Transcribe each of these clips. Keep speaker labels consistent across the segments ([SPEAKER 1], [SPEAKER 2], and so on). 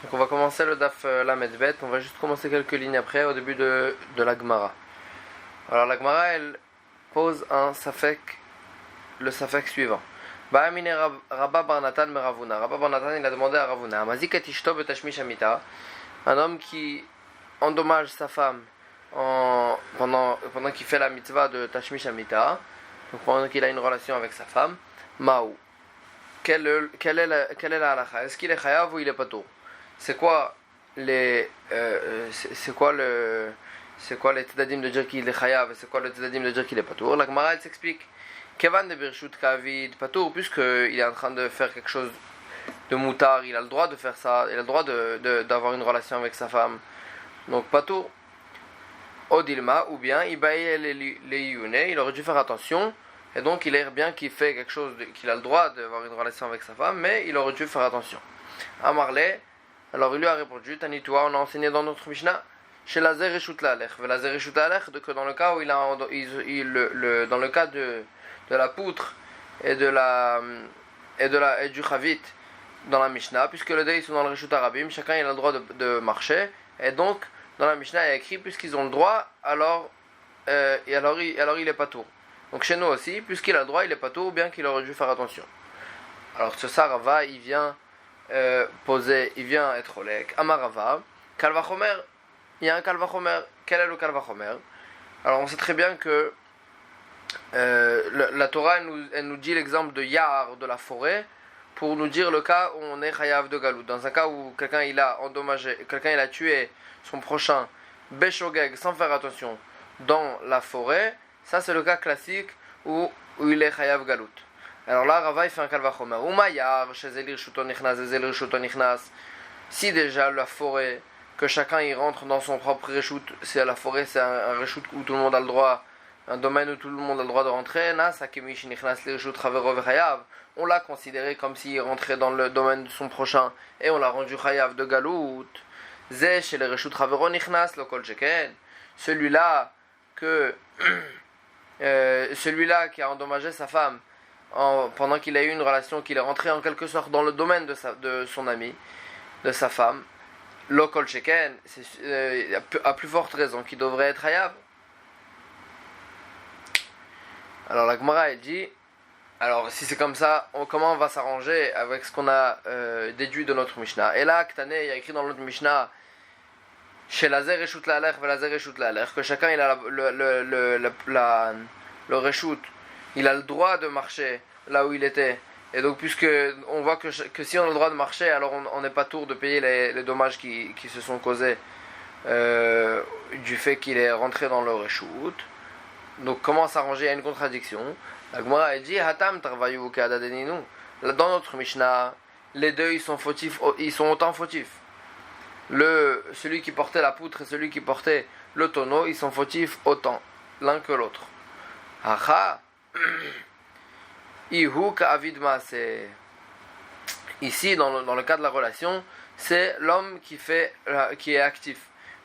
[SPEAKER 1] Donc on va commencer le Daf Lamed Bet, on va juste commencer quelques lignes après, au début de la Gemara. Alors la Gemara, elle pose le safek suivant. Ba'amine Rabba Bar Natan me Ravuna. Rabba Bar Natan, il a demandé à Ravuna, Mazikat Ishto betashmish amita, un homme qui endommage sa femme pendant qu'il fait la mitzvah de Tashmish Amita, donc pendant qu'il a une relation avec sa femme, Maou. Quelle est la halakha? Est-ce qu'il est chayav ou il est patour? C'est quoi les tzedadim de dire qu'il est chayav et c'est quoi le tzedadim de dire qu'il est patour? La Gemara elle s'explique. Kevan de birshut kavid patour, puisqu'il est en train de faire quelque chose de moutard, il a le droit de faire ça, il a le droit d'avoir une relation avec sa femme. Donc patour. Odilma, ou bien il aurait dû faire attention. Et donc il est bien qu'il fait quelque chose, qu'il a le droit d'avoir une relation avec sa femme, mais il aurait dû faire attention. Amarle, alors il lui a répondu, Tanitoua, on a enseigné dans notre Mishnah, chez la Zereshut Lalech, que dans le cas où dans le cas de la poutre et du Chavit dans la Mishnah, puisque les deux ils sont dans le Reshut Arabim, chacun il a le droit de marcher, et donc dans la Mishnah il y a écrit, puisqu'ils ont le droit, alors il est pas tour. Donc chez nous aussi, puisqu'il a le droit, il est pas tout, bien qu'il aurait dû faire attention. Alors ce ça, Rava, il vient être olek. Amarava, Kalvachomer, il y a un Kalvachomer. Quel est le Kalvachomer? Alors on sait très bien que la Torah, elle nous dit l'exemple de Yar, de la forêt, pour nous dire le cas où on est chayav de Galout. Dans un cas où quelqu'un il a tué son prochain, Beshogeg, sans faire attention, dans la forêt. Ça c'est le cas classique où il est chayav galout. Alors là Rava il fait un kalvachomer. Umayar chez Zelir Shuton Nichnas. Si déjà la forêt, que chacun y rentre dans son propre reshut, c'est la forêt, c'est un reshut où tout le monde a le droit, un domaine où tout le monde a le droit de rentrer. On l'a considéré comme s'il rentrait dans le domaine de son prochain et on l'a rendu chayav de galout. Zeh chez les reshut Chavero Nichnas lo kol sheken. Celui-là qui a endommagé sa femme pendant qu'il a eu une relation, qu'il est rentré en quelque sorte dans le domaine de son ami, de sa femme, lokol sheken, à plus forte raison qu'il devrait être hayav. Alors la Gemara elle dit, alors si c'est comme ça, comment on va s'arranger avec ce qu'on a déduit de notre Mishnah? Et là, Ktane, il y a écrit dans notre Mishnah, chez la Zereshut Lalech et la Zereshut Lalech, que chacun il a le reshut, il a le droit de marcher là où il était. Et donc puisque on voit que si on a le droit de marcher, alors on n'est pas tour de payer les dommages qui se sont causés du fait qu'il est rentré dans le reshut. Donc comment s'arranger? Il y a une contradiction. La Gemara elle dit Hatam tarvayu kadadeninu. Dans notre Mishnah, les deux ils sont autant fautifs. Celui qui portait la poutre et celui qui portait le tonneau, ils sont fautifs autant l'un que l'autre. Acha, ihu ka'avid maaseh. Ici, dans le cas de la relation, c'est l'homme qui est actif.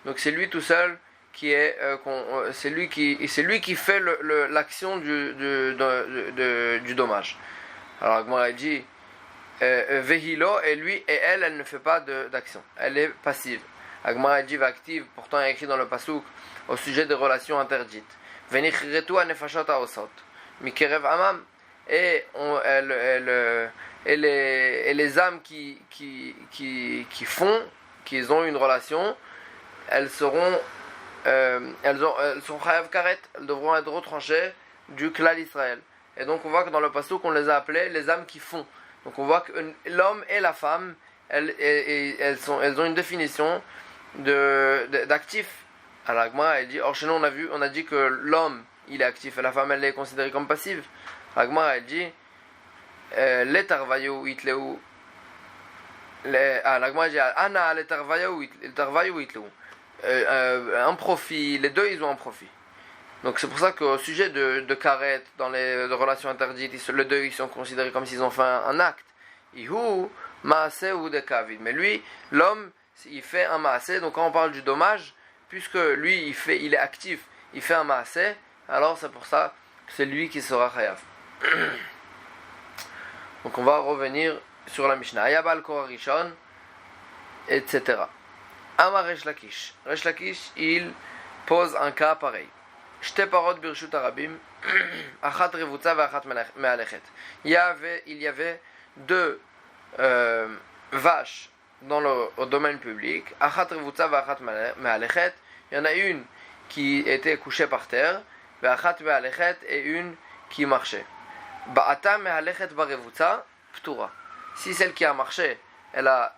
[SPEAKER 1] Donc c'est lui tout seul c'est lui qui fait l'action du dommage. Alors Gemara dit Vehilo, et lui et elle ne fait pas d'action. Elle est passive. Agmara dit active, pourtant il y a écrit dans le pasuk au sujet des relations interdites. Venichretu anefashot haosot mikerev amam, et les âmes qui ont une relation, elles sont chayav karet, elles devront être retranchées du klal Israël. Et donc on voit que dans le pasuk on les a appelées les âmes qui font. Donc on voit que l'homme et la femme, elles ont une définition d'actif. Alors Agma elle dit, or chez nous on a dit que l'homme il est actif et la femme elle est considérée comme passive. Agma elle dit, letarvayu itleu. L'Agma dit, ana letarvayu itleu. Un profit, les deux ils ont un profit. Donc c'est pour ça qu'au sujet de karet, dans les relations interdites, les deux ils sont considérés comme s'ils ont fait un acte. Ihu maaseh ou de kavid. Mais lui, l'homme, il fait un maaseh. Donc quand on parle du dommage, puisque lui il est actif, il fait un maaseh, alors c'est pour ça que c'est lui qui sera chayav. Donc on va revenir sur la Mishnah. Ayabal Korarishon, etc. Amar Resh Lakish. Resh Lakish, il pose un cas pareil. Shte parot birshut arabim, achat revutza ve'achat me'alechet. Il y avait deux vaches au domaine public. Achat revutza ve'achat me'alechet. Il y en a une qui était couchée par terre, ve'achat me'alechet, et une qui marchait. Ba'ata me'alechet barevutza ptura. Si celle qui a marché, elle a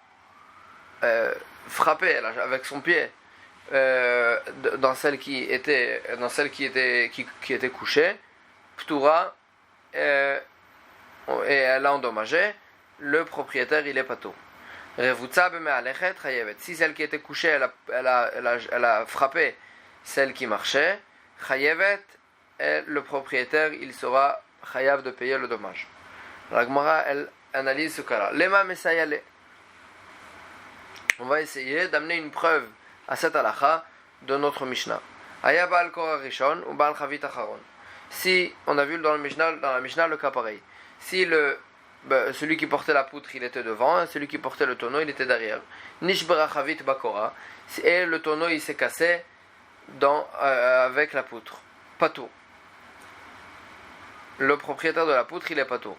[SPEAKER 1] frappé avec son pied dans celle qui était couchée, ptura, et elle a endommagé, le propriétaire il est pato. Revutza beme'alechet chayevet. Si celle qui était couchée elle a frappé celle qui marchait, chayevet, et le propriétaire il sera chayav de payer le dommage. La Gemara elle analyse ce cas-là. Lema mesayale. On va essayer d'amener une preuve à cette halakha de notre Mishnah. Aya Baal Korah Rishon ou Baal Chavit Acharon. Si, on a vu dans la Mishnah le cas pareil. Si celui qui portait la poutre il était devant, et celui qui portait le tonneau il était derrière. Nishbera Chavit Bakora. Et le tonneau il s'est cassé avec la poutre. Pato. Le propriétaire de la poutre il est pato.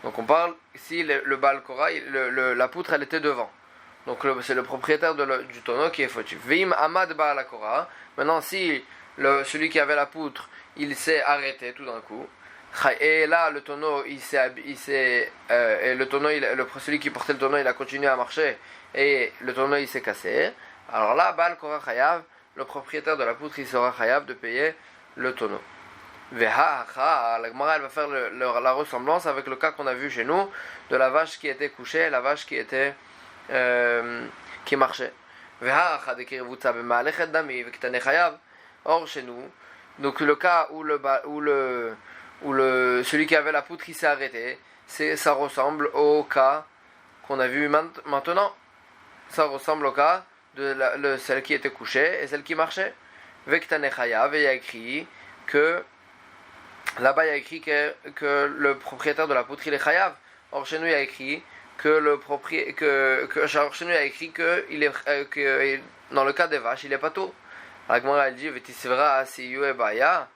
[SPEAKER 1] Donc on parle, si le Baal Korah, la poutre elle était devant. Donc c'est le propriétaire du tonneau qui est fautif. Vim Amad Baal Korah. Maintenant si celui qui avait la poutre, il s'est arrêté tout d'un coup. Et là le tonneau celui qui portait le tonneau il a continué à marcher et le tonneau il s'est cassé. Alors là Baal Korah Chayav, le propriétaire de la poutre il sera Chayav de payer le tonneau. La Gemara elle va faire la ressemblance avec le cas qu'on a vu chez nous de la vache qui était couchée, la vache qui marchait. Or chez nous, donc le cas où celui qui avait la poutre il s'est arrêté, ça ressemble au cas qu'on a vu maintenant. Ça ressemble au cas de celle qui était couchée et celle qui marchait. Vektane Chayav, et il y a écrit que là-bas il y a écrit que le propriétaire de la poutre il est chayav. Or chez nous il y a écrit que dans le cas des vaches il est pas tout. La Gemara elle dit vetisvra si baya.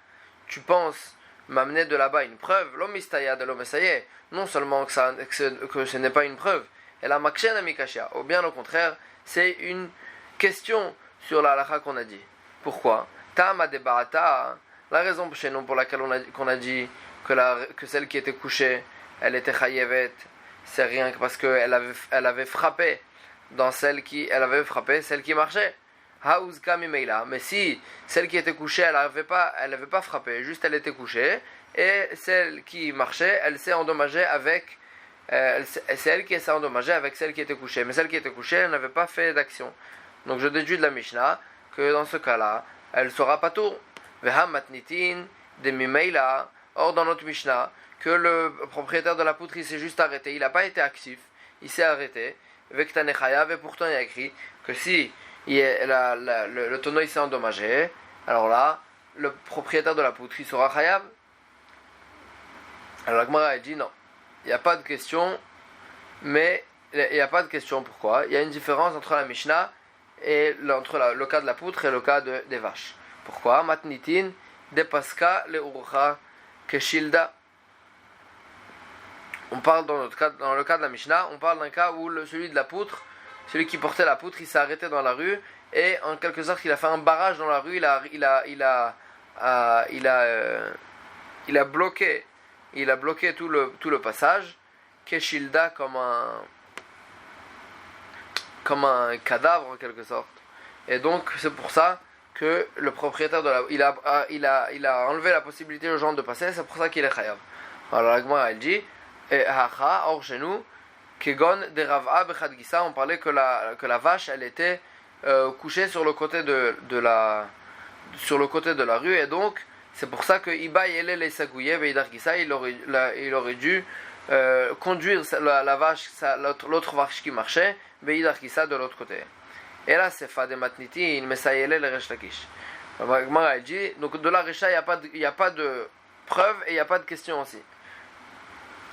[SPEAKER 1] Tu penses m'amener de là-bas une preuve? L'omistaya de l'omesaye. Non seulement que ce n'est pas une preuve, elle a makshena mikashia. Ou bien au contraire, c'est une question sur la halakha qu'on a dit. Pourquoi? Tama de baata. La raison chez nous pour laquelle qu'on a dit que celle qui était couchée, elle était chayevet, c'est rien que parce qu'elle avait frappé celle qui marchait. Haouzka mimeila. Mais si celle qui était couchée, elle avait pas frappé, juste elle était couchée, et celle qui marchait, elle s'est endommagée avec, c'est elle qui s'est endommagée avec celle qui était couchée. Mais celle qui était couchée, elle n'avait pas fait d'action. Donc je déduis de la Mishnah que dans ce cas-là, elle sera pas tour. Vehamatnitin de mimeila. Or dans notre Mishnah, que le propriétaire de la poutre il s'est juste arrêté, il n'a pas été actif, il s'est arrêté. Vektane chayav, et pourtant il y a écrit que si le tonneau il s'est endommagé, alors là, le propriétaire de la poutre il sera chayav. Alors la Gemara elle dit non, il n'y a pas de question, mais il n'y a pas de question. Pourquoi? Il y a une différence entre la Mishnah et entre le cas de la poutre et le cas des vaches. Pourquoi? Matnitin de paska le urucha keshilda. On parle dans le cas de la Mishnah, on parle d'un cas où celui de la poutre, celui qui portait la poutre, il s'est arrêté dans la rue et en quelque sorte il a fait un barrage dans la rue, il a bloqué tout le passage, keshilda comme un cadavre en quelque sorte. Et donc c'est pour ça que le propriétaire il a enlevé la possibilité aux gens de passer, c'est pour ça qu'il est chayav. Alors la Gemara elle dit or chez nous kegon de rav'a bechad gisa, on parlait que la vache elle était couchée sur le côté de la rue, et donc c'est pour ça que Iba Yele les Sagouye Veidar Gisa il aurait dû conduire la vache, l'autre vache qui marchait, Veidar Gisa de l'autre côté. Et là c'est Fade Matniti il Mesayele le Resh Lakish. Gemara dit donc de la Recha il n'y a pas de preuve et il n'y a pas de question aussi.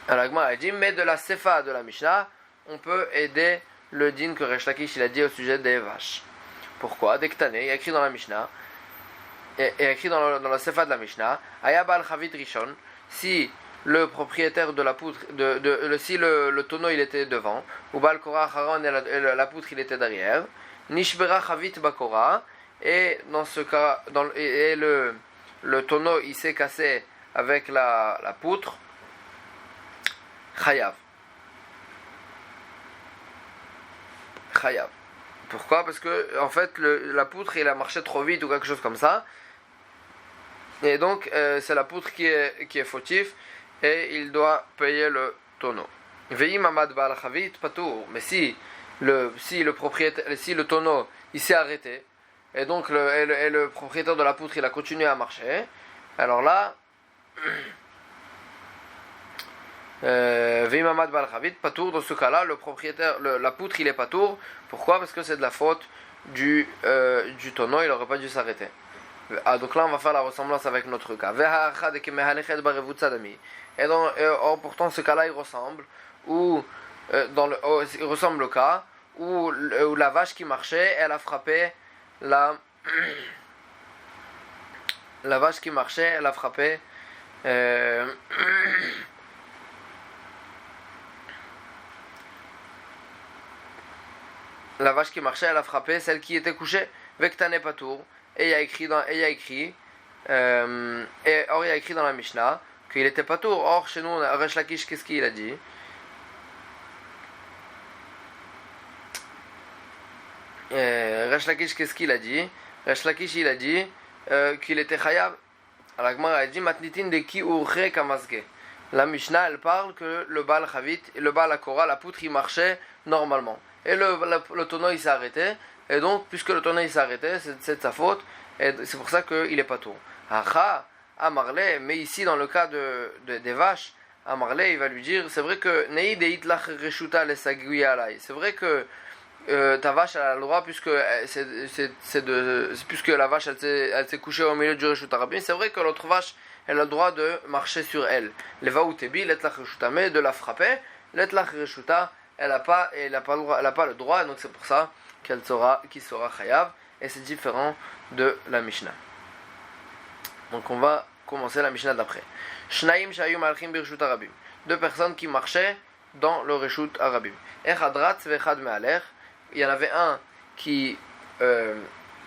[SPEAKER 1] Alors Gemara dit mais de la Sefa de la Mishnah on peut aider le din que Resh Lakish il a dit au sujet des vaches. Pourquoi? Dektane, il y a écrit dans la Mishnah, et écrit dans la Sefa de la Mishnah, Ayabal Chavit Rishon, si le propriétaire de la poutre, si le tonneau il était devant, ou Bal Korah Haron et la poutre il était derrière, Nishbera Chavit Bakora, et dans ce cas, le tonneau il s'est cassé avec la poutre, Chayav. Chayav. Pourquoi? Parce que en fait la poutre il a marché trop vite ou quelque chose comme ça, et donc c'est la poutre qui est fautif et il doit payer le tonneau. Veim amad ba'al chavit patour. Mais si le propriétaire, si le tonneau il s'est arrêté et donc le propriétaire de la poutre il a continué à marcher, alors là Veim amad ba'al chavit patour. Dans ce cas-là, le propriétaire, la poutre il est patour. Pourquoi? Parce que c'est de la faute du tonneau, il n'aurait pas dû s'arrêter. Ah, donc là on va faire la ressemblance avec notre cas. Et pourtant ce cas-là il ressemble il ressemble au cas où la vache qui marchait elle a frappé la vache qui marchait elle a frappé la vache qui marchait elle a frappé celle qui était couchée Vektane Patour. Et il y a écrit dans la Mishnah qu'il était pas tour. Or chez nous, Resh Lakish, qu'est-ce qu'il a dit? Resh Lakish, qu'est-ce qu'il a dit? Resh Lakish, il a dit qu'il était chayav. Alors la Gemara a dit matnitin de ki urche kamasge. La Mishnah, elle parle que le Baal Chavit, le Baal Akora, la poutre, il marchait normalement. Et le tonneau, il s'est arrêté. Et donc, puisque le tonneau il s'est arrêté, c'est de sa faute, et c'est pour ça qu'il est pas tour. Acha, Amarle, mais ici dans le cas des vaches, Amarle il va lui dire, c'est vrai que c'est vrai que ta vache elle a le droit, puisque puisque la vache elle s'est couchée au milieu du Reshut Rabim, c'est vrai que l'autre vache elle a le droit de marcher sur elle. Les vaoutebi, l'etlach reshuta, mais de la frapper, l'etlach reshuta, elle n'a pas le droit, donc c'est pour ça qu'il sera chayav, et c'est différent de la Mishnah. Donc on va commencer la Mishnah d'après. Shnaim shayu malchim birshut arabim. Deux personnes qui marchaient dans le reshut arabim. Echad ratz vechad me'alech. Il y en avait un qui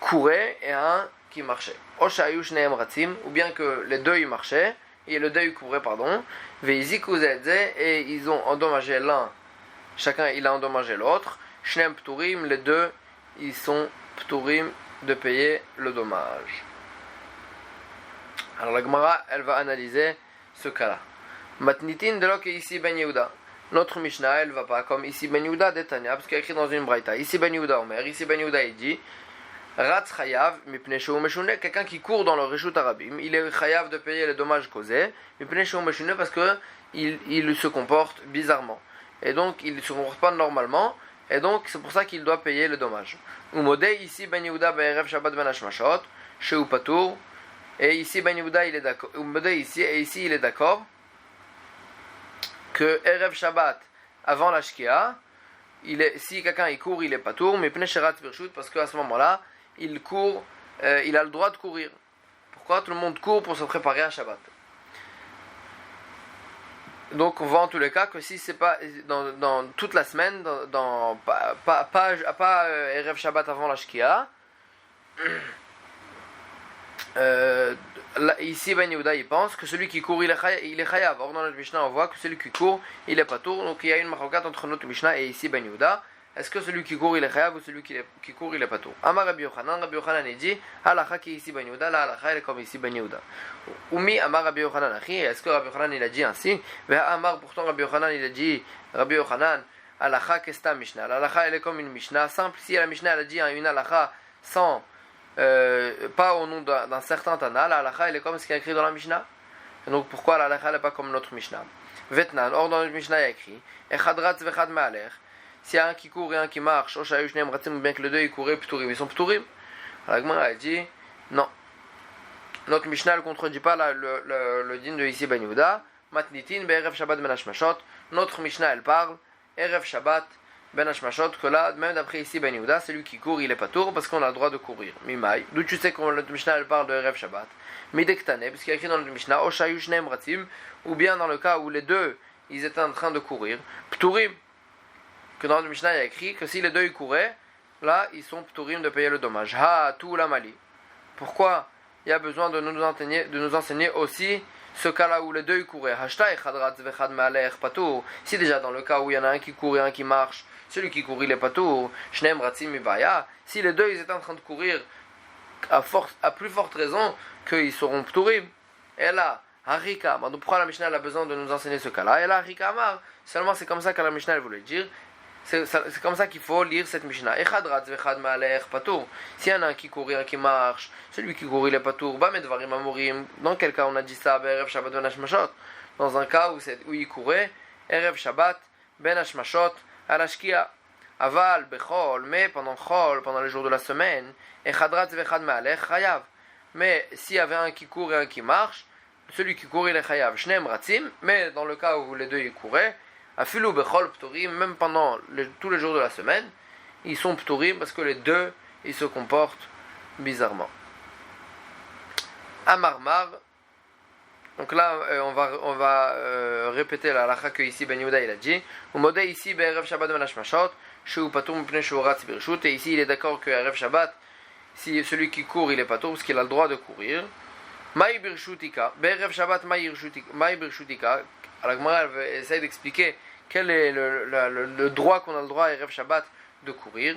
[SPEAKER 1] courait et un qui marchait. O shayu shneim ratzim, ou bien que les deux ils marchaient et le deux ils couraient, pardon. Veiziku zedze, et ils ont endommagé l'un. Chacun il a endommagé l'autre. Shneim pturim, les deux ils sont pturim de payer le dommage. Alors la Gemara, elle va analyser ce cas-là. Matnitin de l'ok ici Ben Yehuda. Notre Mishnah, elle va pas comme ici Ben Yehuda d'Etania, parce qu'il y a écrit dans une braïta. Ici Ben Yehuda Omer, ici Ben Yehuda il dit Ratz chayav mipnei sheu meshune. Quelqu'un qui court dans le reshut arabim, il est chayav de payer les dommages causés. Mipnei sheu meshune, parce que il se comporte bizarrement. Et donc il ne se comporte pas normalement. Et donc c'est pour ça qu'il doit payer le dommage. Umodé ici Ben Yehuda be'erev Shabbat ben hashmashot sheu patour. Et ici Ben Yehuda il est d'accord. Umodé ici et ici il est d'accord que erev Shabbat avant la shkia, si quelqu'un il court il est patour, mais pnei sherat birshut, parce qu'à ce moment-là il court, il a le droit de courir. Pourquoi? Tout le monde court pour se préparer à Shabbat. Donc on voit en tous les cas que si c'est pas dans toute la semaine, pas Erev Shabbat avant la Shkia, ici Ben Yehuda il pense que celui qui court il est chayav. Or dans notre Mishnah on voit que celui qui court il est pas tour. Donc il y a une marokat entre notre Mishnah et ici Ben Yehuda. Est-ce que celui qui court il est chayav ou celui qui court il est pas tour? Amar Rabbi Yochanan il dit halakha qui ici Ben Yehuda, la halakha elle est comme ici Ben Yehuda. Umi Amar Rabbi Yochanan achi, est-ce que Rabbi Yochanan il a dit ainsi? Amar pourtant Rabbi Yochanan il a dit Rabbi Yochanan halakha kesta Mishnah. La halakha elle est comme une Mishnah simple. Si la Mishnah elle a dit une halakha sans pas au nom d'un certain Tana, la halakha elle est comme ce qui est écrit dans la Mishnah. Et donc pourquoi la halakha elle est pas comme notre Mishnah? Vetnan, or dans notre Mishnah il y a écrit echad ratz vechad me'alech. S'il y a un qui court et un qui marche, ou bien que les deux ils couraient, ils sont pturim. La Gemara a dit non. Notre Mishnah ne contredit pas le din de ici Ben Yehuda. Matnitin be'erev Shabbat ben hashmashot. Notre Mishnah elle parle Erev Shabbat Ben Hashmashot, que là, même d'après ici Ben Yehuda, celui qui court, il est patour parce qu'on a le droit de courir. Mimai, d'où tu sais que le Mishnah elle parle de Erev Shabbat. Midektane, parce qu'il y a écrit dans le Mishnah, Oshayu Shneim Ratim, ou bien dans le cas où les deux, ils étaient en train de courir, Pturim, que dans le Mishnah il y a écrit que si les deux ils couraient, là, ils sont Pturim de payer le dommage. Ha, tout la mali. Pourquoi il y a besoin de nous enseigner aussi ce cas-là où les deux ils couraient. Si déjà dans le cas où il y en a un qui court et un qui marche, celui qui court il est patour. Shneim ratzim mibaya. Si les deux ils étaient en train de courir, à plus forte raison qu'ils seront pturim. Et là, harika. Donc pourquoi la Mishnah a besoin de nous enseigner ce cas-là? Et là, harika amar. Seulement c'est comme ça que la Mishnah elle voulait dire. C'est comme ça qu'il faut lire cette Mishnah. Echad ratz vechad ma'aleh patour. S'il y en a un qui court et un qui marche, celui qui court il est patour. Ba medvarim amurim. Dans quel cas on a dit ça? Erev Shabbat ben hashmashot. Dans un cas où il courait, Erev Shabbat ben hashmashot alashkia. Aval bechol. Mais pendant les jours de la semaine, echad ratz vechad ma'aleh chayav. Mais s'il y avait un qui court et un qui marche, celui qui court il est chayav. Shneim ratzim. Mais dans le cas où les deux ils couraient, Afilu bechol pturim, même pendant tous les jours de la semaine, ils sont pturim parce que les deux, ils se comportent bizarrement. Amarmar, donc là, on va répéter la halakha que ici Ben Yehuda il a dit. Ou modé ici be'erev Shabbat ben hashmashot, shu patur mipnei shu ratz birshut. Et ici, il est d'accord que erev Shabbat, si celui qui court, il est patur parce qu'il a le droit de courir. Maï birshutika, be'erev Shabbat maï birshutika. Alors Gemara essaye d'expliquer quel est le droit qu'on a le droit à Erev Shabbat de courir.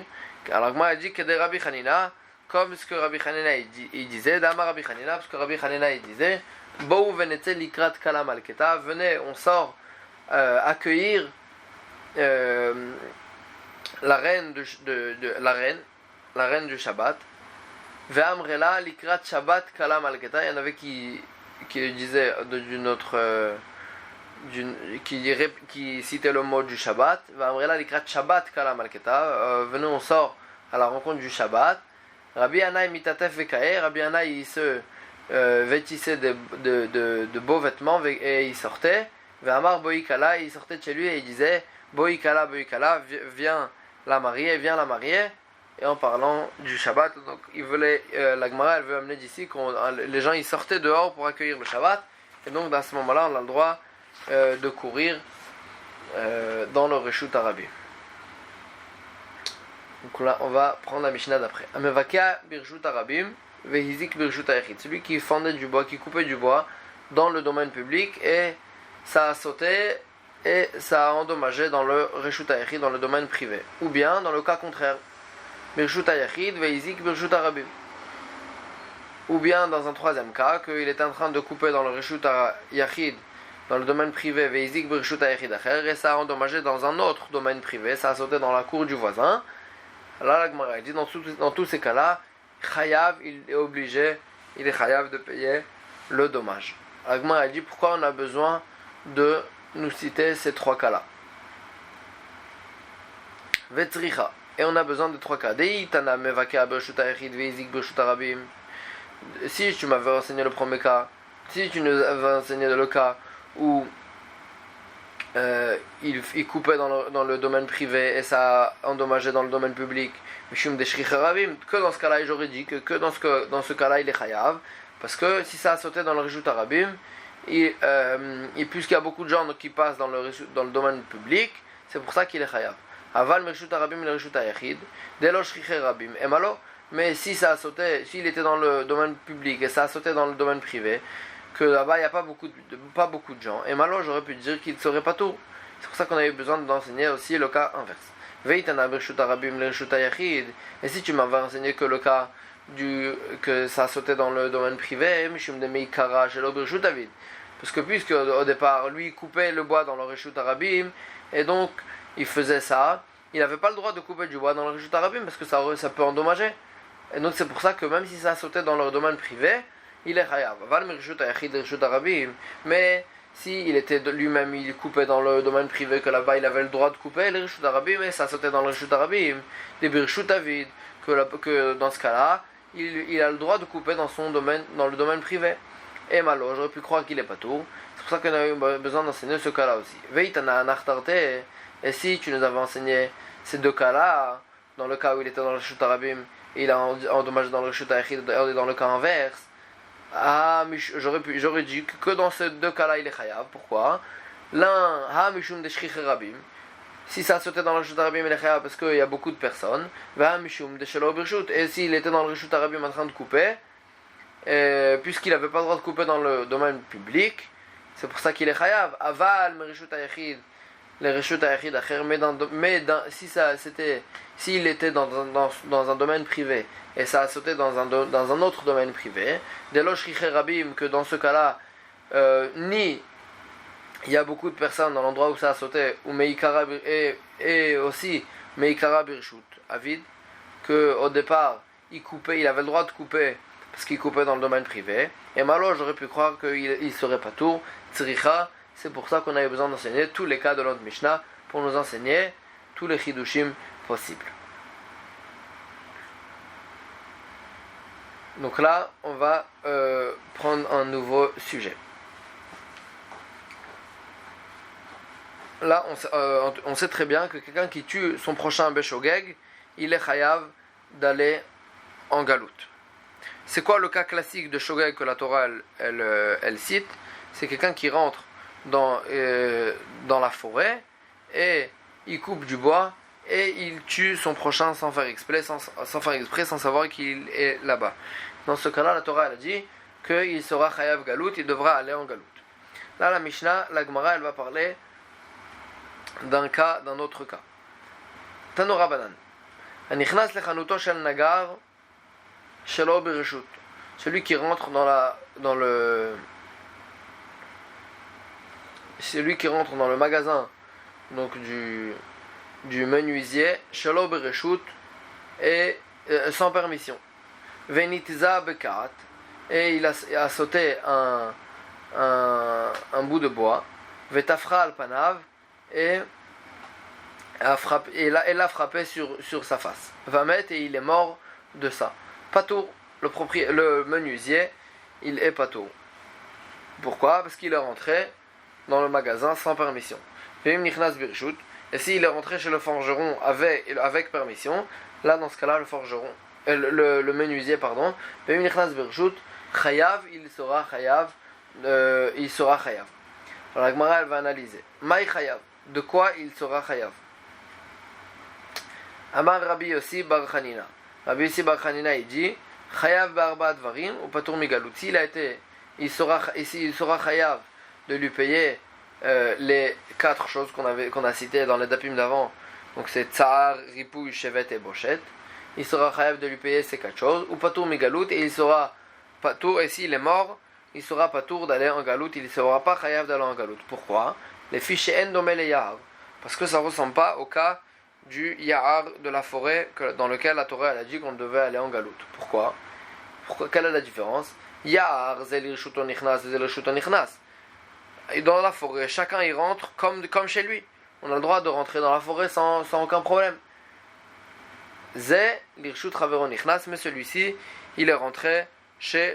[SPEAKER 1] Alors Gemara dit que des Rabbi Hanina, comme ce que Rabbi Hanina il disait, d'Amar Rabbi Hanina, parce que Rabbi Hanina il disait, Bou venete likrat kala malketa, venez, on sort accueillir la reine la reine du Shabbat. Ve'amrela likrat Shabbat kala malketa. Il y en avait qui disaient d'une autre qui citait le mot du Shabbat. Venez, on sort à la rencontre du Shabbat. Rabbi Anai mitatef vekae. Rabbi Anai il se vêtissait de beaux vêtements et il sortait. Ve'amar boikala, il sortait de chez lui et il disait boikala, viens la marier. Et en parlant du Shabbat, donc il voulait, la Gemara elle veut amener d'ici que les gens ils sortaient dehors pour accueillir le Shabbat. Et donc dans ce moment-là on a le droit de courir dans le Reshut Arabi. Donc là, on va prendre la Mishnah d'après. Amevaka birshut Arabim, vehizik birshut ayachid. Celui qui fendait du bois, qui coupait du bois dans le domaine public et ça a sauté et ça a endommagé dans le Reshut ayachid, dans le domaine privé. Ou bien dans le cas contraire, birshut ayachid, vehizik birshut Arabim. Ou bien dans un troisième cas, qu'il est en train de couper dans le Reshut ayachid, dans le domaine privé, et ça a endommagé dans un autre domaine privé, ça a sauté dans la cour du voisin. Là, la Gemara dit, dans tous ces cas-là, Chayav, il est Chayav de payer le dommage. La Gemara dit, pourquoi on a besoin de nous citer ces trois cas-là? Vetzricha, et on a besoin de trois cas. Si tu m'avais enseigné le premier cas, si tu nous avais enseigné le cas où il coupait dans le domaine privé et ça a endommagé dans le domaine public, que dans ce cas-là j'aurais dit que dans ce cas-là il est chayav, parce que si ça a sauté dans le Reshut Arabim, et puisqu'il y a beaucoup de gens qui passent dans le domaine public, c'est pour ça qu'il est chayav. Aval Reshut Arabim le Reshut Ayachid, delo shriche rabim emalo. Mais si ça a sauté, s'il était dans le domaine public et ça a sauté dans le domaine privé, que là-bas il n'y a pas beaucoup de gens, et malo j'aurais pu dire qu'il ne serait pas tout. C'est pour ça qu'on a eu besoin d'enseigner aussi le cas inverse. Veitana Reshut Arabim le Reshut Ayachid. Et si tu m'avais enseigné que le cas que ça a sauté dans le domaine privé, mishum de meikara shelo Reshut David. Parce que puisque au départ lui il coupait le bois dans le Reshut Arabim et donc il faisait ça, il n'avait pas le droit de couper du bois dans le Reshut Arabim parce que ça peut endommager. Et donc c'est pour ça que même si ça a sauté dans leur domaine privé, il est chayav. Mais si il était lui-même, il coupait dans le domaine privé, que là-bas il avait le droit de couper, les Reshut Arabim, et ça a sauté dans le Reshut Arabim, des birshut David, que dans ce cas-là, il a le droit de couper dans le domaine privé. Et malo, j'aurais pu croire qu'il est pas tout. C'est pour ça qu'on a eu besoin d'enseigner ce cas-là aussi. Veitana nachtarte. Et si tu nous avais enseigné ces deux cas-là, dans le cas où il était dans le Reshut Arabim, il a endommagé dans le Reshut Ayachid, et dans le cas inverse, j'aurais dit que dans ces deux cas-là, il est chayav. Pourquoi? L'un, ha mishum de shchich rabim. Si ça a sauté dans le Reshut Arabim, il est chayav parce qu'il y a beaucoup de personnes. Va mishum de shelo birshut. Et s'il était dans le Reshut Arabim en train de couper, puisqu'il n'avait pas le droit de couper dans le domaine public, c'est pour ça qu'il est chayav. Aval mereshut ayachid, les reshut ayachid acher, s'il était dans un domaine privé et ça a sauté dans un autre domaine privé, dès lo shchich rabim, que dans ce cas-là, ni il y a beaucoup de personnes dans l'endroit où ça a sauté, ou meikara et aussi meikara birshut avid, que au départ il avait le droit de couper parce qu'il coupait dans le domaine privé, et malo j'aurais pu croire qu'il serait pas tour, tzricha. C'est pour ça qu'on avait besoin d'enseigner tous les cas de notre Mishnah pour nous enseigner tous les chidushim possibles. Donc là, on va prendre un nouveau sujet. Là, on sait très bien que quelqu'un qui tue son prochain Beshogeg, il est chayav d'aller en galoute. C'est quoi le cas classique de Shogeg que la Torah elle cite? C'est quelqu'un qui rentre dans la forêt et il coupe du bois et il tue son prochain sans faire exprès, sans savoir qu'il est là-bas. Dans ce cas-là, la Torah elle a dit qu'il sera chayav galout, il devra aller en galout. Là, la Mishnah, la Gemara, elle va parler d'un autre cas. Tano Rabbanan. Anichnas lechanuto shel nagar shelo bereshut. Celui qui rentre dans le magasin donc du menuisier shelo bereshut et sans permission. Venitiza bekat, et il a sauté un bout de bois. Vetafra al panav, et elle a frappé sur sa face. Vamet, et il est mort de ça. Patour, le menuisier, il est patour. Pourquoi? Parce qu'il est rentré dans le magasin sans permission. Et s'il est rentré chez le forgeron avec permission, là dans ce cas-là, le menuisier, chayav, il sera chayav. Alors la Gemara, elle va analyser. Maï chayav, de quoi il sera chayav? Amar Rabbi Yossi bar Chanina. Rabbi Yossi bar Chanina, il dit chayav barba dvarim ou patour migalut. Il sera chayav de lui payer les 4 choses qu'on a citées dans les dapim d'avant. Donc c'est tsar, ripouille, chevet et bochet. Il sera chayav de lui payer ces 4 choses. Ou patour migalut, et il sera patour, et s'il est mort, il sera patour d'aller en galout, il ne sera pas chayav d'aller en galout. Pourquoi? Les fiches en domel et yahar. Parce que ça ne ressemble pas au cas du yahar de la forêt dans lequel la Torah elle a dit qu'on devait aller en galout. Pourquoi? Quelle est la différence? Yahar, zel rishuton nichnas, zel rishuton nichnas. Et dans la forêt, chacun y rentre comme chez lui. On a le droit de rentrer dans la forêt sans aucun problème. Zé l'irshut raveron nichnas, mais celui-ci, il est rentré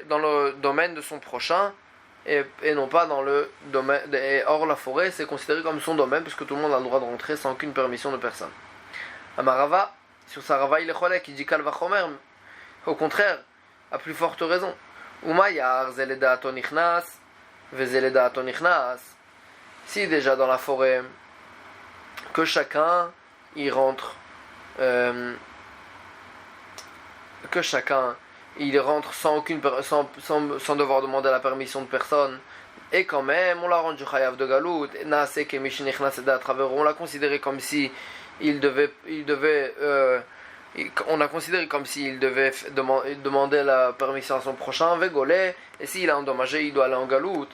[SPEAKER 1] dans le domaine de son prochain et non pas dans le domaine. Or, la forêt, c'est considéré comme son domaine puisque tout le monde a le droit de rentrer sans aucune permission de personne. Amarava, sur sa Rava, il est cholek, il dit kalvachomer. Au contraire, à plus forte raison. Umayar, zeledato nichnas, vezeledato nichnas. Si déjà dans la forêt, que chacun y rentre, il rentre sans devoir demander la permission de personne, et quand même on l'a rendu chayav de galout, on l'a considéré comme si il devait demander la permission à son prochain, vegolé, et s'il a endommagé, il doit aller en galout.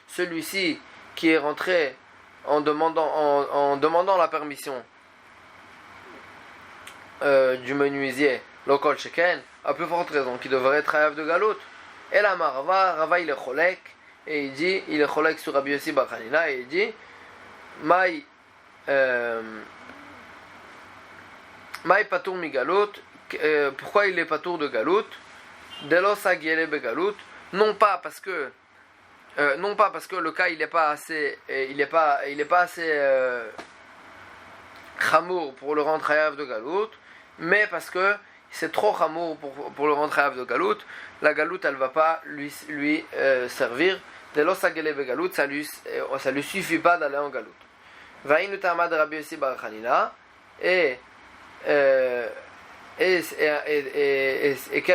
[SPEAKER 1] Celui-ci qui est rentré en demandant la permission du menuisier, lokol sheken, à plus forte raison qui devrait être chayav de galout. Et la Rava il est cholek, et il est cholek sur Rabbi Yossi bar Chanina, et il dit Maï patour mi galout. Pourquoi il est patour de galout? Delo sagiele be galout, non pas parce que non pas parce que le cas il n'est pas assez, chamour pour le rendre chayav de galout, mais parce que c'est trop chamour pour le rendre chayav de galout. La galout elle va pas lui servir. De l'osagele begalout, ça lui suffit pas d'aller en galout. Vaïnu tamad Rabbi Yossi bar Chanina et quelle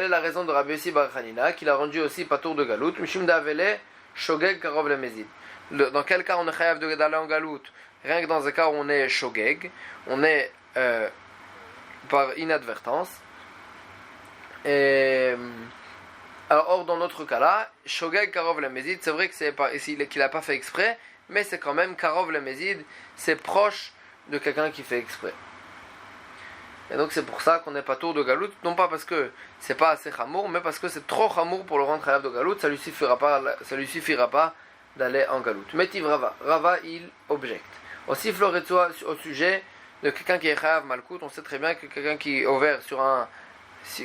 [SPEAKER 1] est la raison de Rabbi Yossi bar Chanina qui l'a rendu aussi patour de galout? Mishum davele shogeg karov le mezid. Dans quel cas on est chayav d'aller en galout? Rien que dans un cas où on est shogeg, on est par inadvertance. Alors, or, dans notre cas-là, shogeg karov le mezid, c'est vrai que qu'il n'a pas fait exprès, mais c'est quand même karov le mezid, c'est proche de quelqu'un qui fait exprès. Et donc c'est pour ça qu'on n'est pas tour de galout, non pas parce que c'est pas assez chamour, mais parce que c'est trop chamour pour le rendre chayav de galout, ça lui suffira pas d'aller en galout. Metiv Rava il objecte. Aussi Floretsoa au sujet de quelqu'un qui est chayav malkout, on sait très bien que quelqu'un qui est ouvert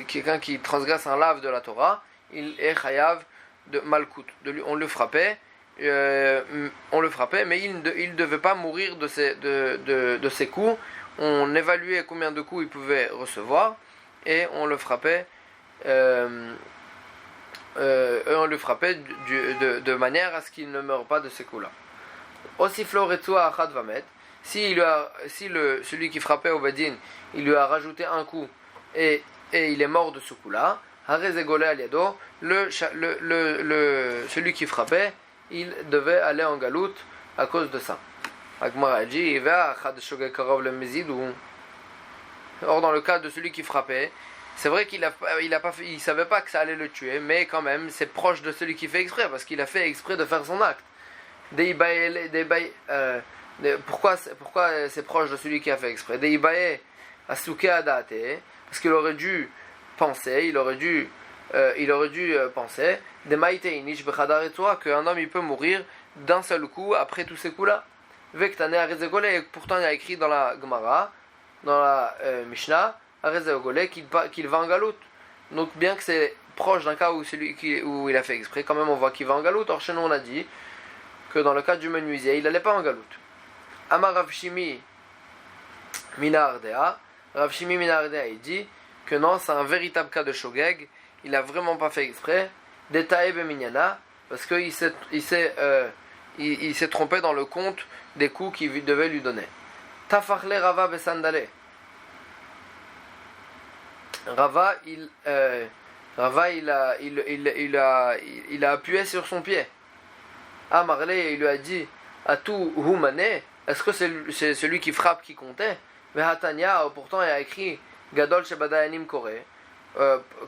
[SPEAKER 1] quelqu'un qui transgresse un lave de la Torah, il est chayav de malkout. On le frappait, mais il ne devait pas mourir de ses coups. On évaluait combien de coups il pouvait recevoir et on le frappait de manière à ce qu'il ne meure pas de ces coups-là. Aussi Floretsoa achad vamet, celui qui frappait au Bedin, il lui a rajouté un coup et il est mort de ce coup-là, Harezegole aliado, celui qui frappait, il devait aller en galoute à cause de ça. Or, dans le cas de celui qui frappait, c'est vrai qu'il savait pas que ça allait le tuer, mais quand même, c'est proche de celui qui fait exprès, parce qu'il a fait exprès de faire son acte. Pourquoi c'est proche de celui qui a fait exprès? Parce qu'il aurait dû penser, qu'un homme il peut mourir d'un seul coup après tous ces coups-là. Et pourtant il y a écrit dans la Gemara, dans la Mishnah, qu'il va en galoute. Donc bien que c'est proche d'un cas où il a fait exprès, quand même on voit qu'il va en galoute. Or chez nous on a dit que dans le cas du menuisier, il n'allait pas en galoute. Amar Rav Shimi Mina Ardea, Rav Shimi Mina Ardea il dit que non, c'est un véritable cas de shogeg, il a vraiment pas fait exprès, Detae Beminyana, parce qu'il s'est trompé dans le compte des coups qu'il devait lui donner. Tafachle Rava Besandale. Rava il a appuyé sur son pied. Amarle il lui a dit Atu Humane, est-ce que c'est celui qui frappe qui comptait? Mais Hatanya pourtant il a écrit Gadol Shebadayanim Kore.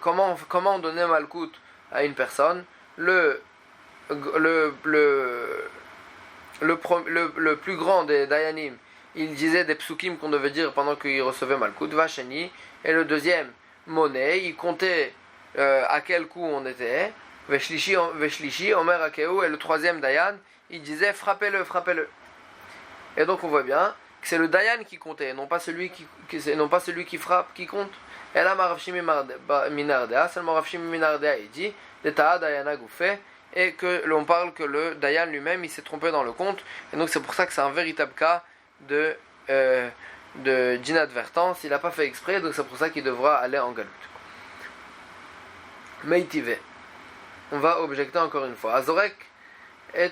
[SPEAKER 1] Comment donner malkout à une personne? Le plus grand des Dayanim, il disait des psukim qu'on devait dire pendant qu'il recevait malkout, Vacheni, et le deuxième, Monet, il comptait à quel coup on était, Veshlishi, Omer Akeu, et le troisième Dayan, il disait frappez-le. Et donc on voit bien que c'est le Dayan qui comptait, non pas celui qui frappe qui compte. Et là, Rav Shimi Minardea, seulement Rav Shimi Minardea, il dit Deta'a Dayana Goufé, et que l'on parle que le Dayan lui-même il s'est trompé dans le compte, et donc c'est pour ça que c'est un véritable cas d'inadvertance, il n'a pas fait exprès, donc c'est pour ça qu'il devra aller en galoute. Meïtive, on va objecter encore une fois. Azorek et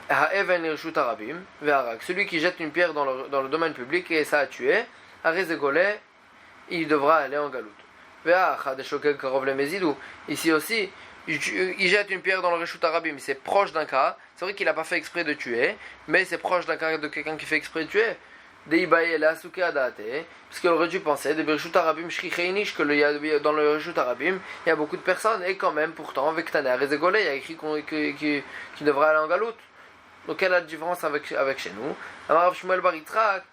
[SPEAKER 1] Ha'even Irshut Arabim, Ve'arak, celui qui jette une pierre dans le domaine public et ça a tué, Arezegole, il devra aller en galoute. Ici aussi, il jette une pierre dans le Reshut Arabim, c'est proche d'un cas, c'est vrai qu'il n'a pas fait exprès de tuer, mais c'est proche d'un cas de quelqu'un qui fait exprès de tuer. Parce qu'il aurait dû penser, que dans le Reshut Arabim, il y a beaucoup de personnes, et quand même, pourtant, avec Tane Arezegole, il y a écrit qu'il devra aller en galoute. Donc quelle est la différence avec chez nous? Rav Shmuel Bar Yitzchak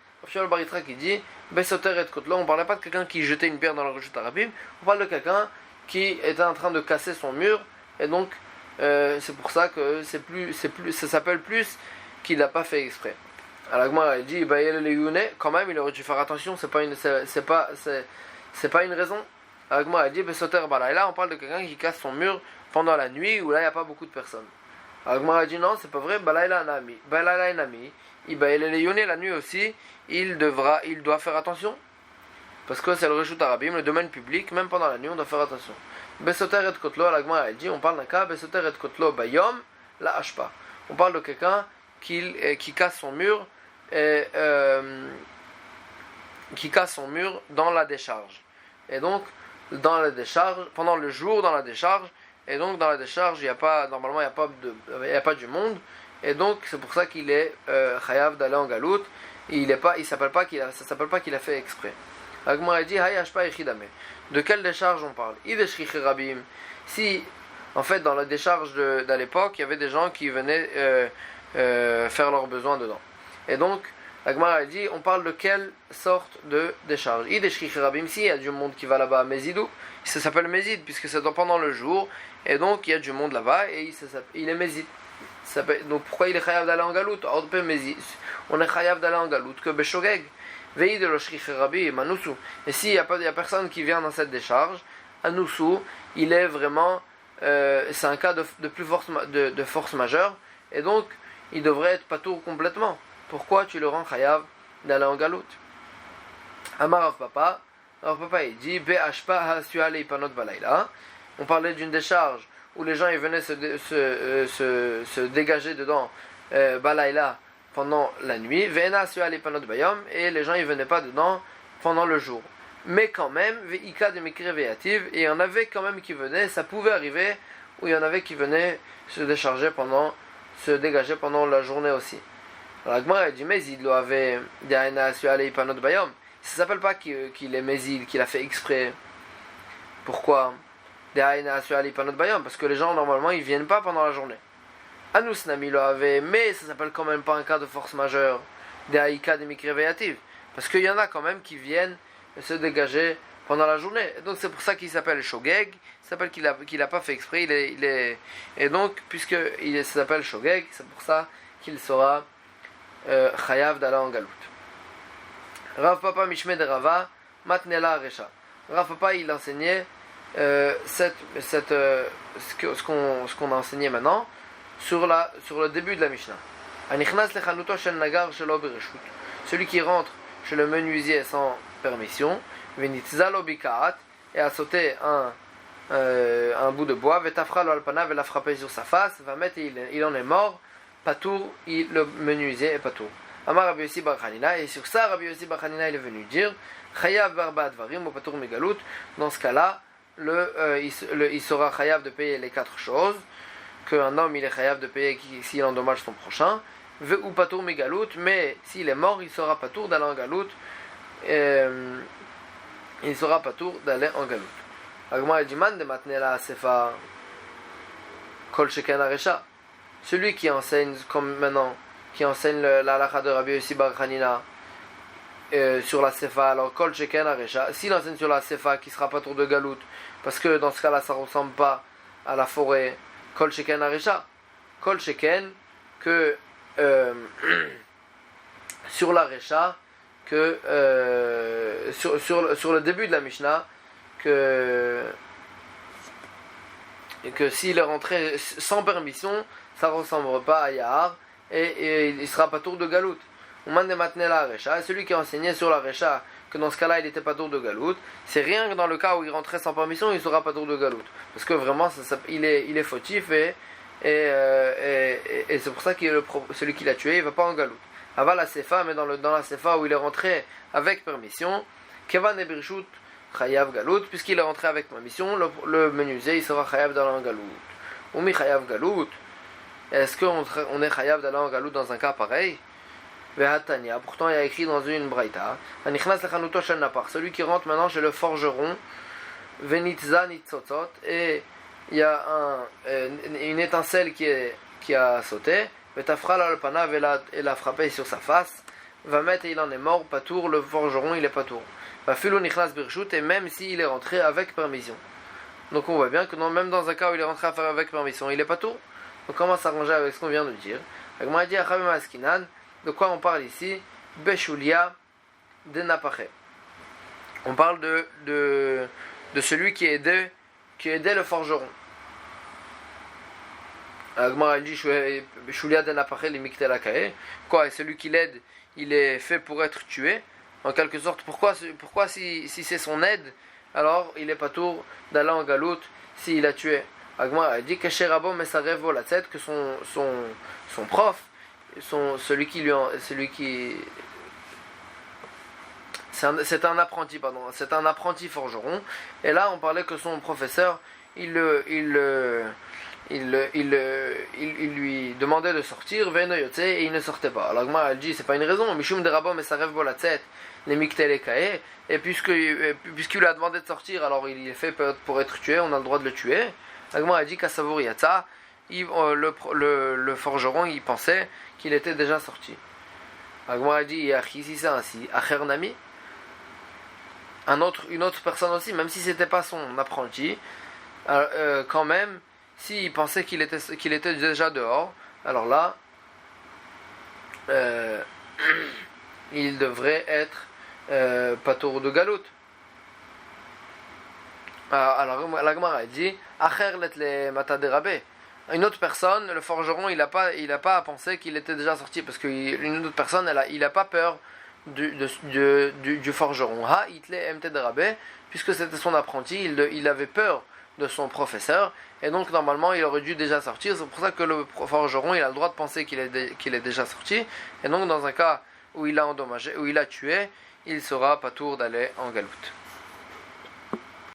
[SPEAKER 1] il dit Besoter et Kotlo, on ne parlait pas de quelqu'un qui jetait une pierre dans le Reshut Arabim, on parle de quelqu'un qui était en train de casser son mur, et donc c'est pour ça que ça s'appelle plus qu'il n'a pas fait exprès. Alors Gmara il dit quand même il aurait dû faire attention, c'est pas une raison. Alors Gmara il dit Besoter Bala, et là on parle de quelqu'un qui casse son mur pendant la nuit où là il n'y a pas beaucoup de personnes. Alors Gmara dit non, c'est pas vrai, Balayla Nami. Balayla Nami, la nuit aussi, il doit faire attention. Parce que c'est le Reshut Arabim, le domaine public, même pendant la nuit, on doit faire attention. Besoter et Kotlo, la Gmara dit, on parle d'un cas, Besoter et Kotlo Bayom, la Hashpa. On parle de quelqu'un qui casse son mur, qui casse son mur dans la décharge. Et donc, dans la décharge, pendant le jour, dans la décharge, et donc dans la décharge, normalement, il n'y a pas du monde, et donc c'est pour ça qu'il est chayav d'aller en galoute. Ça s'appelle pas qu'il a fait exprès. Agmara dit de quelle décharge on parle? Si en fait dans la décharge d'à l'époque il y avait des gens qui venaient faire leurs besoins dedans, et donc Agmara dit on parle de quelle sorte de décharge? Si il y a du monde qui va là-bas à Mézidou, ça s'appelle Mézid puisque c'est pendant le jour, et donc il y a du monde là-bas et il est Mézid. Donc pourquoi il est chayav d'aller en galoute? On est chayav d'aller en galoute que Beshogeg. Et s'il n'y a personne qui vient dans cette décharge, Anoussou, il est vraiment, c'est un cas de force majeure, et donc il devrait être patour complètement. Pourquoi tu le rends chayav d'aller en galoute? Amar Rav Papa il dit on parlait d'une décharge où les gens ils venaient se dégager dedans balayla pendant la nuit, et les gens ils venaient pas dedans pendant le jour. Mais quand même, et il y en avait quand même qui venaient, ça pouvait arriver, où il y en avait qui venaient se dégager pendant la journée aussi. Alors Agmara dit mais il avait ça s'appelle pas qu'il est mézid, qu'il a fait exprès. Pourquoi? Parce que les gens normalement ils viennent pas pendant la journée. Anus Nami lo avait, mais ça s'appelle quand même pas un cas de force majeure, des haïka des mikrévéatives, parce qu'il y en a quand même qui viennent se dégager pendant la journée. Et donc c'est pour ça qu'il s'appelle Shogeg, il s'appelle qu'il a pas fait exprès, et donc puisque s'appelle Shogeg, c'est pour ça qu'il sera chayav d'aller en galoute. Rav Papa Mishme de Rava, Matnela Resha. Rav Papa il enseignait ce qu'on a enseigné maintenant sur le début de la Mishnah. Celui qui rentre chez le menuisier sans permission, et a sauté un bout de bois, l'a frappé sur sa face, il en est mort, patour, le menuisier est patour. Amar Rabbi Yossi bar Chanina, et sur ça Rabbi Yossi bar Chanina il est venu dire chayav barba advarim ou patour megalout. Dans ce cas-là, il sera chayav de payer les 4 choses qu'un homme il est chayav de payer s'il endommage son prochain, ou patour megalout, mais s'il est mort il sera patour d'aller en galout, il sera patour d'aller en galout. Agma Ejiman de Matnela Sefa Kol Sheken Aresha, celui qui enseigne comme maintenant, qui enseigne la halakha de Rabbi Yossi bar Chanina sur la Sefa, alors Kol Sheken Aresha, s'il enseigne sur la Sefa qui sera patour de galout, parce que dans ce cas-là ça ressemble pas à la forêt, Kol Sheken Aresha, Kol Sheken que sur la Resha, que sur le début de la Mishnah, que s'il est rentré sans permission, ça ne ressemble pas à Yahar, et il sera pas tour de galout. On m'a maintenu la Resha, et celui qui a enseigné sur la Resha que dans ce cas-là il n'était pas tour de galout, c'est rien que dans le cas où il rentrait sans permission, il sera pas tour de galout, parce que vraiment il est fautif, et c'est pour ça que celui qui l'a tué il va pas en galout. Avant la Sefa, mais dans la Sefa où il est rentré avec permission, Kevan et Birshut chayav galout, puisqu'il est rentré avec permission, le menuisier il sera chayav d'aller en galout. Ou mi chayav galout, est-ce qu'on est chayav d'aller en galout dans un cas pareil? Vehatania, pourtant il y a écrit dans une braïta, Anichnas lechanuto shel napar, celui qui rentre maintenant chez le forgeron, Venitza nitzotzot, et il y a une étincelle qui a sauté, Vetafral al-panav, et l'a frappé sur sa face, va mettre et il en est mort, patour, le forgeron il est patour. Va filou nichnas birshut, et même s'il est rentré avec permission. Donc on voit bien que même dans un cas où il est rentré avec permission, il est patour. Donc comment s'arranger avec ce qu'on vient de dire? De quoi on parle ici? Beshulia de Napache. On parle de celui qui aidait le forgeron. Agmar dit Shulia den apachel imiktel akae. Quoi, et celui qui l'aide, il est fait pour être tué. En quelque sorte, pourquoi si c'est son aide, alors il est pas tour d'aller en galoute s'il a tué. Agmar a dit que son prof, c'est un apprenti forgeron. Et là, on parlait que son professeur, il lui demandait de sortir, et il ne sortait pas. Alors Agmar dit, c'est pas une raison. Mishum de Rabba mesarev bolatzet les miktel ekae. Et puisqu'il lui a demandé de sortir, alors il est fait pour être tué, on a le droit de le tuer. Agmar a dit qu'à Savour Yatsa, le forgeron, il pensait qu'il était déjà sorti. Agmar a dit, si c'est ainsi, Acher Nami, une autre personne aussi, même si c'était pas son apprenti, quand même, s'il pensait qu'il était déjà dehors, alors là, il devrait être patour de galoute. Alors la Gemara a dit Acher let le mata de rabé. Une autre personne, le forgeron, il a pas pensé qu'il était déjà sorti, parce qu'une autre personne, il a pas peur du forgeron. Ha itle mt de rabé, puisque c'était son apprenti, il avait peur de son professeur, et donc normalement il aurait dû déjà sortir. C'est pour ça que le forgeron, il a le droit de penser qu'il est déjà sorti, et donc dans un cas où il a endommagé, où il a tué, il sera pas tour d'aller en galoute.